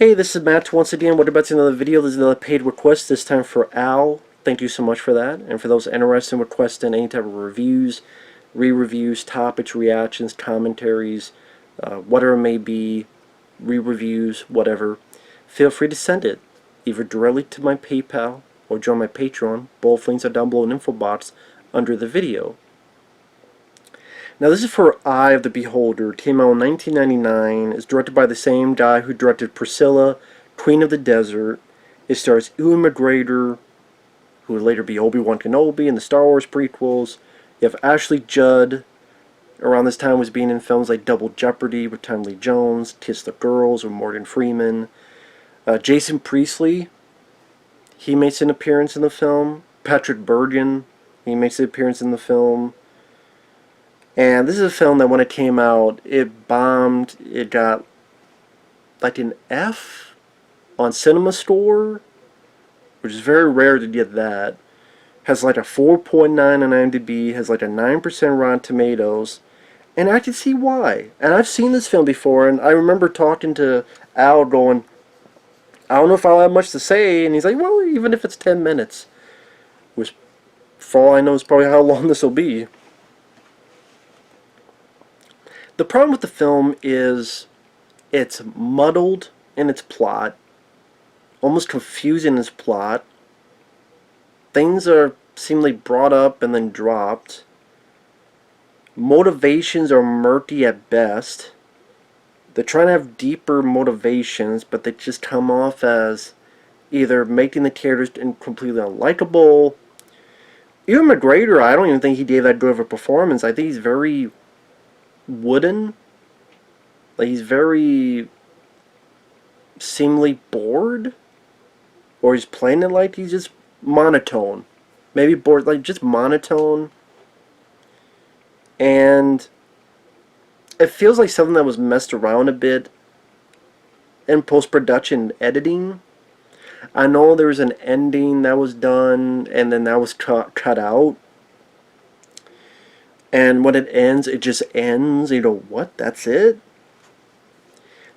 Hey, this is Matt once again. What about another video? There's another paid request, this time for Al. Thank you so much for that. And for those interested in requesting any type of reviews, re-reviews, topics, reactions, commentaries, whatever it may be, re-reviews, whatever, feel free to send it either directly to my PayPal or join my Patreon. Both links are down below in info box under the video. Now this is for Eye of the Beholder. It came out in 1999. It's directed by the same guy who directed Priscilla, Queen of the Desert. It stars Ewan McGregor, who would later be Obi-Wan Kenobi in the Star Wars prequels. You have Ashley Judd. Around this time was being in films like Double Jeopardy with Tommy Lee Jones, Kiss the Girls with Morgan Freeman. Jason Priestley, he makes an appearance in the film. Patrick Bergen, he makes an appearance in the film. And this is a film that when it came out, it bombed. It got like an F on Cinema Score, which is very rare to get that. Has like a 4.9 on IMDb, has like a 9% Rotten Tomatoes, and I can see why. And I've seen this film before, and I remember talking to Al going, I don't know if I'll have much to say, and he's like, well, even if it's 10 minutes. Which, for all I know, is probably how long this will be. The problem with the film is it's muddled in its plot, almost confusing in its plot. Things are seemingly brought up and then dropped. Motivations are murky at best. They're trying to have deeper motivations, but they just come off as either making the characters completely unlikable. Ewan McGregor, I don't even think he gave that good of a performance. I think he's very wooden. Like, he's very seemingly bored, or he's playing it like he's just monotone, maybe bored, like just monotone. And it feels like something that was messed around a bit in post-production editing. I know there was an ending that was done and then that was cut out. And when it ends, it just ends. You know, what? That's it?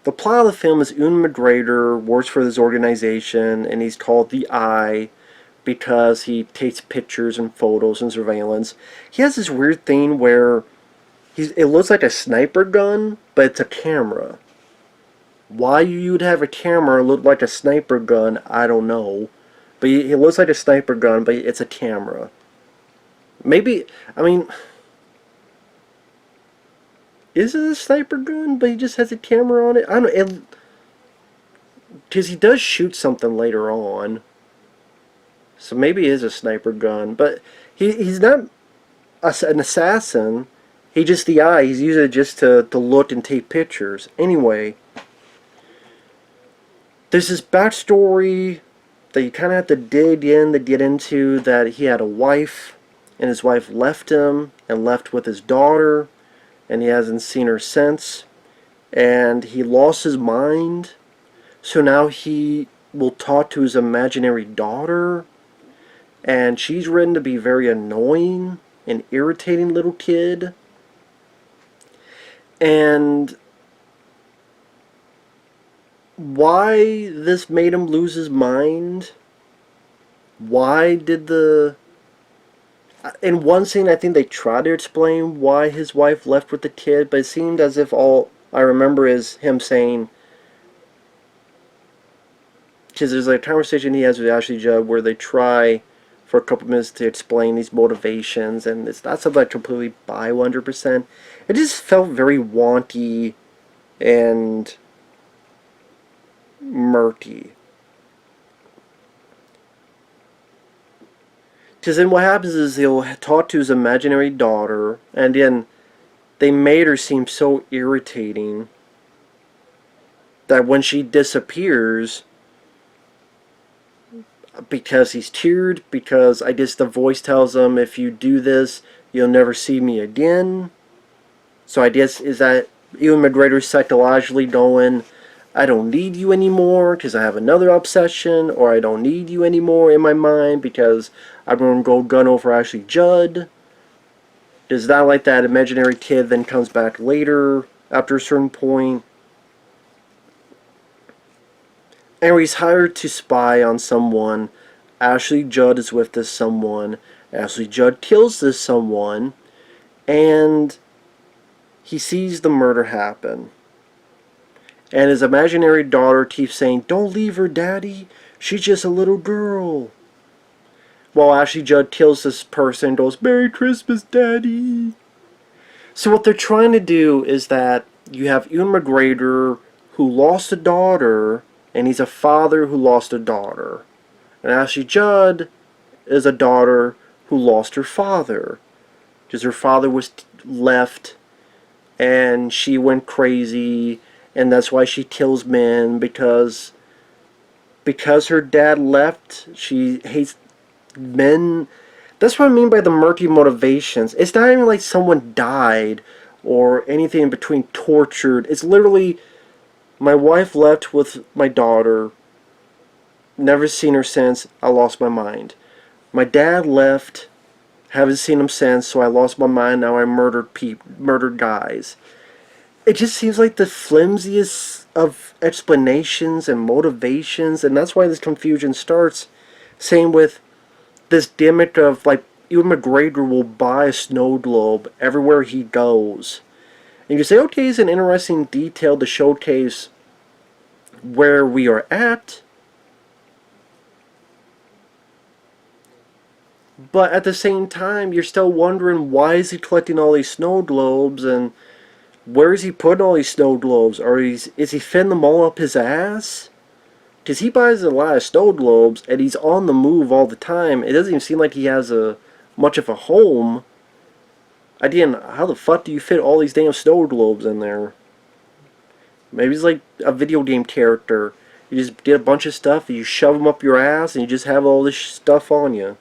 The plot of the film is Ewan McGregor works for this organization, and he's called the Eye because he takes pictures and photos and surveillance. He has this weird thing where it looks like a sniper gun, but it's a camera. Why you would have a camera look like a sniper gun, I don't know. But it looks like a sniper gun, but it's a camera. Maybe, I mean, is it a sniper gun, but he just has a camera on it? I don't know. Because he does shoot something later on. So maybe it is a sniper gun. But he's not an assassin. He's just the Eye. He's using it just to look and take pictures. Anyway, there's this backstory that you kind of have to dig in to get into, that he had a wife, and his wife left him and left with his daughter, and he hasn't seen her since, and he lost his mind, so now he will talk to his imaginary daughter, and she's written to be very annoying and irritating little kid. And why this made him lose his mind? Why did in one scene, I think they try to explain why his wife left with the kid, but it seemed as if all I remember is him saying, because there's a conversation he has with Ashley Judd where they try for a couple minutes to explain these motivations, and it's not something I completely buy 100%. It just felt very wonky and murky. Because then what happens is he'll talk to his imaginary daughter, and then they made her seem so irritating that when she disappears, because he's teared, because I guess the voice tells him, if you do this, you'll never see me again. So I guess, is that Ewan McGregor psychologically going, I don't need you anymore because I have another obsession, or I don't need you anymore in my mind because I'm going to go gun over Ashley Judd? Is that like that imaginary kid then comes back later after a certain point? And he's hired to spy on someone. Ashley Judd is with this someone. Ashley Judd kills this someone. And he sees the murder happen. And his imaginary daughter keeps saying, "Don't leave her, Daddy. She's just a little girl." While Ashley Judd kills this person and goes, "Merry Christmas, Daddy." So what they're trying to do is that you have Ewan McGregor, who lost a daughter, and he's a father who lost a daughter. And Ashley Judd is a daughter who lost her father. Because her father was left, and she went crazy, and that's why she kills men, because her dad left, she hates men. That's what I mean by the murky motivations. It's not even like someone died or anything in between, tortured. It's literally, my wife left with my daughter, never seen her since, I lost my mind. My dad left, haven't seen him since, so I lost my mind, now I murdered guys. It just seems like the flimsiest of explanations and motivations, and that's why this confusion starts. Same with this gimmick of, like, Ewan McGregor will buy a snow globe everywhere he goes. And you say, okay, it's an interesting detail to showcase where we are at. But at the same time, you're still wondering, why is he collecting all these snow globes, and where is he putting all these snow globes? Or is he fitting them all up his ass? Because he buys a lot of snow globes, and he's on the move all the time. It doesn't even seem like he has much of a home. Again, how the fuck do you fit all these damn snow globes in there? Maybe he's like a video game character. You just get a bunch of stuff, and you shove them up your ass, and you just have all this stuff on you.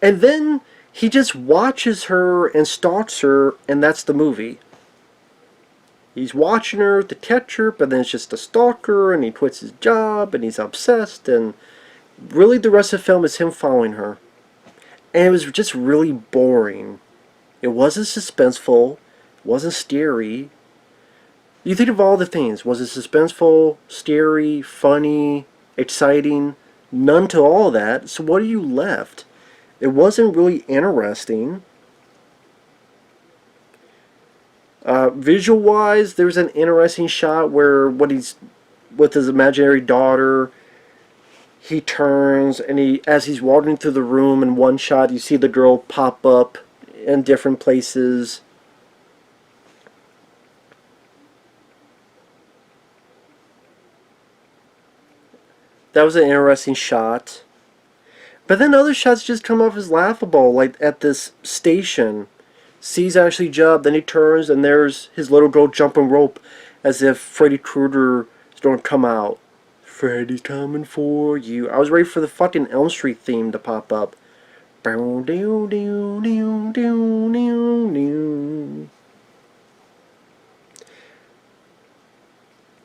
And then he just watches her and stalks her, and that's the movie. He's watching her to catch her, but then it's just a stalker, and he quits his job, and he's obsessed, and really the rest of the film is him following her. And it was just really boring. It wasn't suspenseful, it wasn't scary. You think of all the things. Was it suspenseful, scary, funny, exciting? None to all that, so what are you left? It wasn't really interesting. Visual-wise, there's an interesting shot where when he's with his imaginary daughter, he turns, and as he's walking through the room, in one shot you see the girl pop up in different places. That was an interesting shot. But then other shots just come off as laughable, like at this station. Sees Ashley Judd, then he turns, and there's his little girl jumping rope, as if Freddy Krueger is going to come out. Freddy's coming for you. I was ready for the fucking Elm Street theme to pop up. And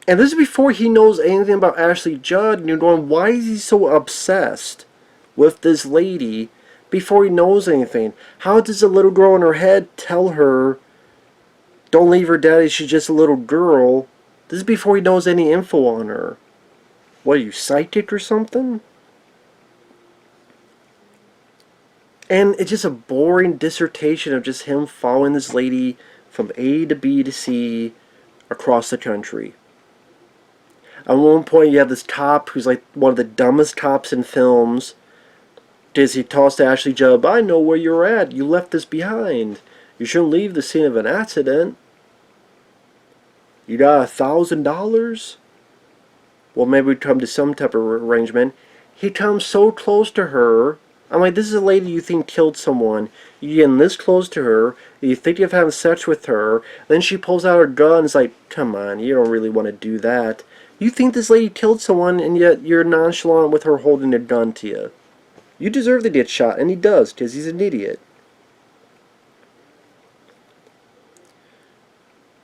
this is before he knows anything about Ashley Judd, and you're going, why is he so obsessed with this lady before he knows anything? How does a little girl in her head tell her, don't leave her, Daddy, she's just a little girl? This is before he knows any info on her. What, are you psychic or something? And it's just a boring dissertation of just him following this lady from A to B to C across the country. At one point you have this cop who's like one of the dumbest cops in films. Does he toss to Ashley Judd, I know where you're at, you left this behind. You shouldn't leave the scene of an accident. You got $1,000? Well, maybe we'd come to some type of arrangement. He comes so close to her. I'm like, this is a lady you think killed someone. You get this close to her. You think of having sex with her. Then she pulls out her gun and is like, come on, you don't really want to do that. You think this lady killed someone, and yet you're nonchalant with her holding a gun to you. You deserve to get shot, and he does, because he's an idiot.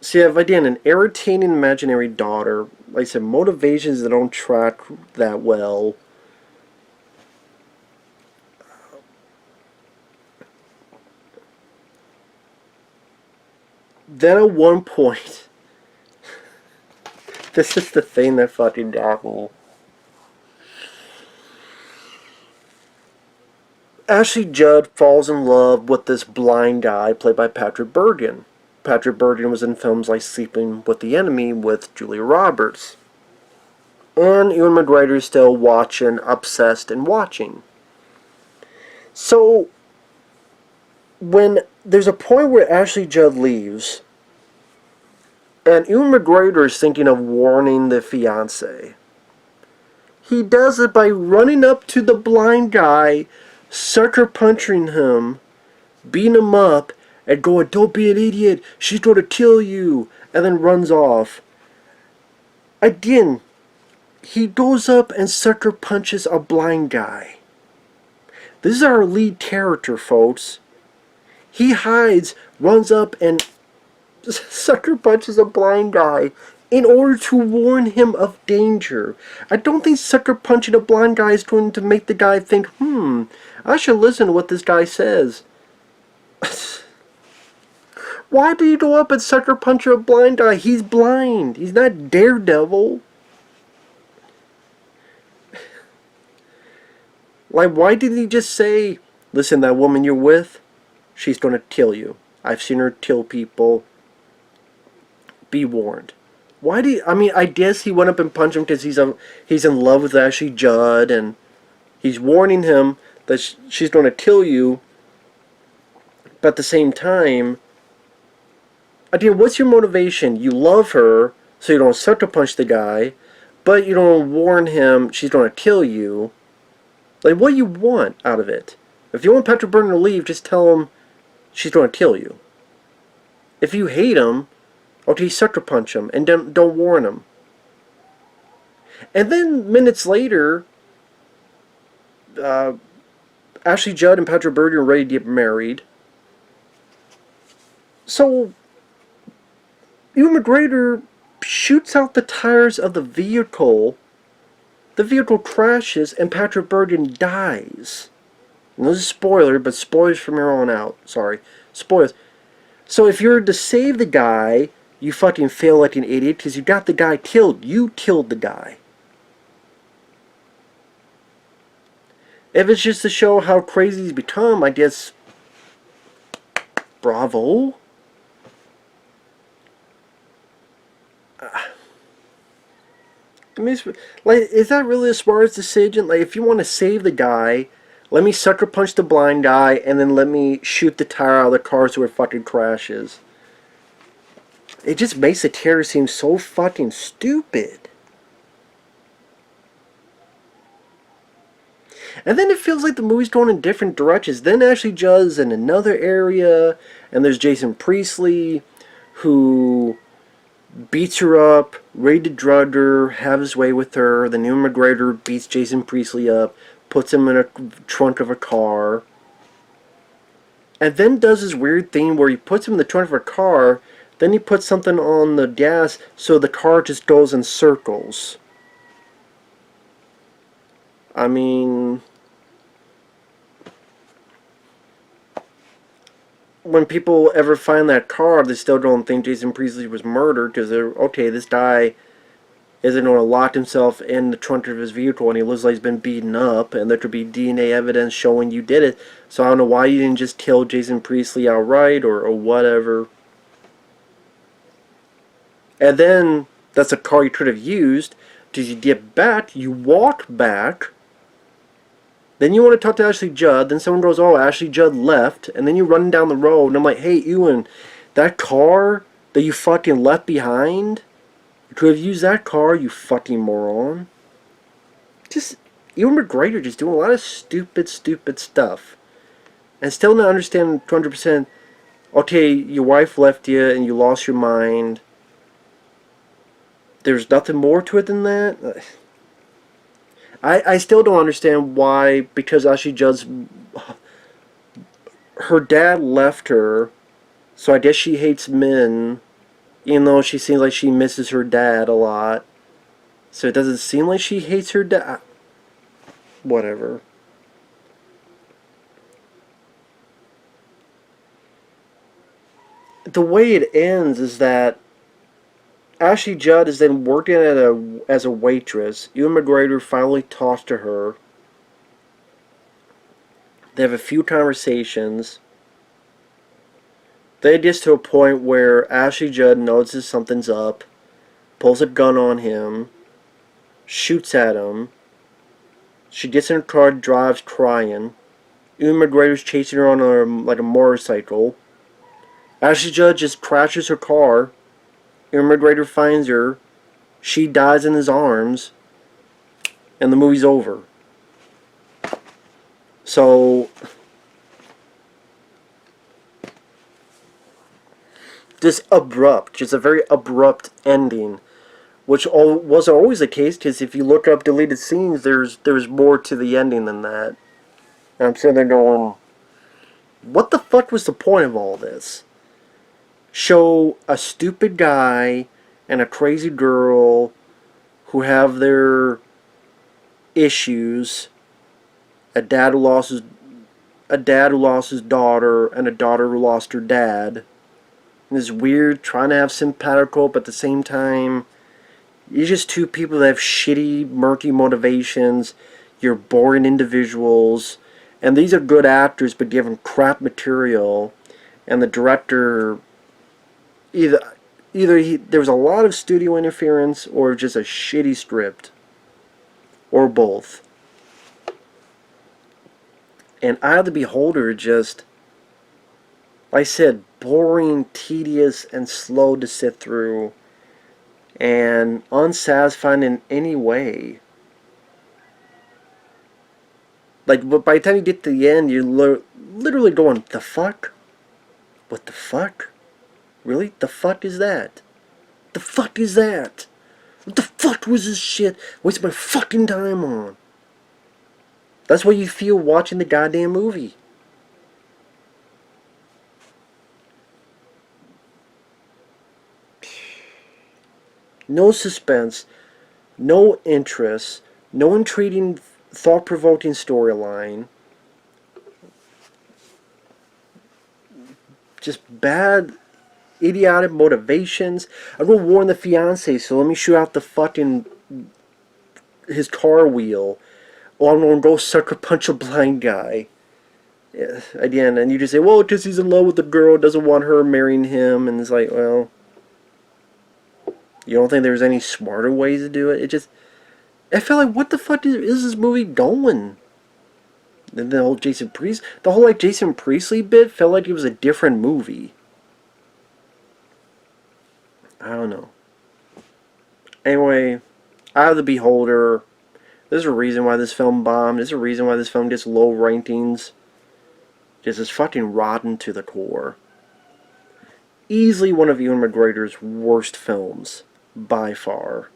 See, if I did an irritating imaginary daughter, like I said, motivations that don't track that well. Then at one point, This is the thing that fucking got me. Ashley Judd falls in love with this blind guy played by Patrick Bergin. Patrick Bergin was in films like Sleeping with the Enemy with Julia Roberts. And Ewan McGregor is still watching, obsessed and watching. So, when there's a point where Ashley Judd leaves, and Ewan McGregor is thinking of warning the fiancé, he does it by running up to the blind guy, sucker punching him, beating him up, and going, "Don't be an idiot, she's going to kill you," and then runs off. Again, he goes up and sucker punches a blind guy. This is our lead character, folks. He hides, runs up, and sucker punches a blind guy in order to warn him of danger. I don't think sucker punching a blind guy is going to make the guy think, I should listen to what this guy says. Why do you go up and sucker punch a blind guy? He's blind. He's not Daredevil. Like, why didn't he just say, "Listen, that woman you're with, she's going to kill you. I've seen her kill people. Be warned." Why do you, I mean, I guess he went up and punched him because he's in love with Ashley Judd, and he's warning him that she's going to kill you. But at the same time, again, what's your motivation? You love her, so you don't sucker punch the guy, but you don't warn him she's going to kill you. Like, what do you want out of it? If you want Patrick Bergin to leave, just tell him she's going to kill you. If you hate him, okay, sucker punch him and don't warn him. And then minutes later, Ashley Judd and Patrick Bergin are ready to get married. So, Ewan McGregor shoots out the tires of the vehicle. The vehicle crashes and Patrick Bergin dies. And this is a spoiler, but spoilers from here on out. Sorry. Spoilers. So if you're to save the guy, you fucking fail like an idiot because you got the guy killed. You killed the guy. If it's just to show how crazy he's become, I guess, bravo. I mean, like, is that really a smart decision? Like, if you want to save the guy, let me sucker punch the blind guy, and then let me shoot the tire out of the car so it fucking crashes. It just makes the terror seem so fucking stupid. And then it feels like the movie's going in different directions. Then Ashley Judd's in another area, and there's Jason Priestley, who beats her up, ready to drug her, have his way with her. Then Ewan McGregor beats Jason Priestley up, puts him in a trunk of a car, and then does this weird thing where he puts him in the trunk of a car, then he puts something on the gas so the car just goes in circles. I mean, when people ever find that car, they still don't think Jason Priestley was murdered because they're, okay, this guy isn't going to lock himself in the trunk of his vehicle and he looks like he's been beaten up and there could be DNA evidence showing you did it. So I don't know why you didn't just kill Jason Priestley outright or whatever. And then that's a car you could have used because you get back, you walk back. Then you want to talk to Ashley Judd. Then someone goes, "Oh, Ashley Judd left." And then you're running down the road. And I'm like, "Hey, Ewan, that car that you fucking left behind, you could have used that car, you fucking moron." Just, Ewan McGregor just doing a lot of stupid stuff. And still not understanding 200%, okay, your wife left you and you lost your mind. There's nothing more to it than that. I still don't understand why, because Ashley Judd's, her dad left her, so I guess she hates men, even though she seems like she misses her dad a lot. So it doesn't seem like she hates her dad. Whatever. The way it ends is that Ashley Judd is then working as a waitress. Ewan McGregor finally talks to her. They have a few conversations. Then it gets to a point where Ashley Judd notices something's up, pulls a gun on him, shoots at him. She gets in her car, drives crying. Ewan McGregor's chasing her on like a motorcycle. Ashley Judd just crashes her car. Ewan McGregor finds her. She dies in his arms. And the movie's over. So, just a very abrupt ending, which wasn't always the case, because if you look up deleted scenes, there's more to the ending than that. And I'm sitting there going, what the fuck was the point of all this? Show a stupid guy and a crazy girl who have their issues, a dad who lost his daughter, and a daughter who lost her dad. And it's weird trying to have sympathical, but at the same time, you're just two people that have shitty, murky motivations. You're boring individuals. And these are good actors, but given crap material. And the director, either there was a lot of studio interference, or just a shitty script. Or both. And Eye of the Beholder just, like I said, boring, tedious, and slow to sit through. And unsatisfying in any way. Like, but by the time you get to the end, you're literally going, the fuck? What the fuck? Really? The fuck is that? The fuck is that? What the fuck was this shit? Waste my fucking time on. That's what you feel watching the goddamn movie. No suspense, no interest, no intriguing, thought-provoking storyline. Just bad, idiotic motivations. I'm gonna warn the fiance, so let me shoot out the fucking his car wheel. Or I'm gonna go sucker punch a blind guy. Yeah, again, and you just say, well, because he's in love with the girl, doesn't want her marrying him, and it's like, well, you don't think there's any smarter ways to do it? I felt like, what the fuck is this movie going? And the whole Jason Priestley bit felt like it was a different movie. I don't know. Anyway, Eye of the Beholder. There's a reason why this film bombed. There's a reason why this film gets low rankings. Because it's fucking rotten to the core. Easily one of Ewan McGregor's worst films. By far.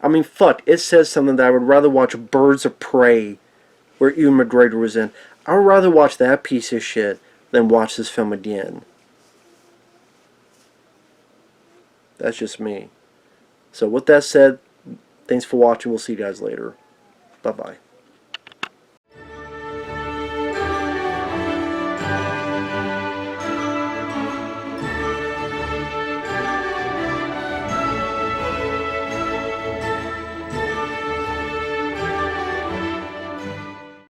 I mean, fuck, it says something that I would rather watch Birds of Prey, where Ewan McGregor was in. I would rather watch that piece of shit than watch this film again. That's just me. So with that said, thanks for watching. We'll see you guys later. Bye-bye.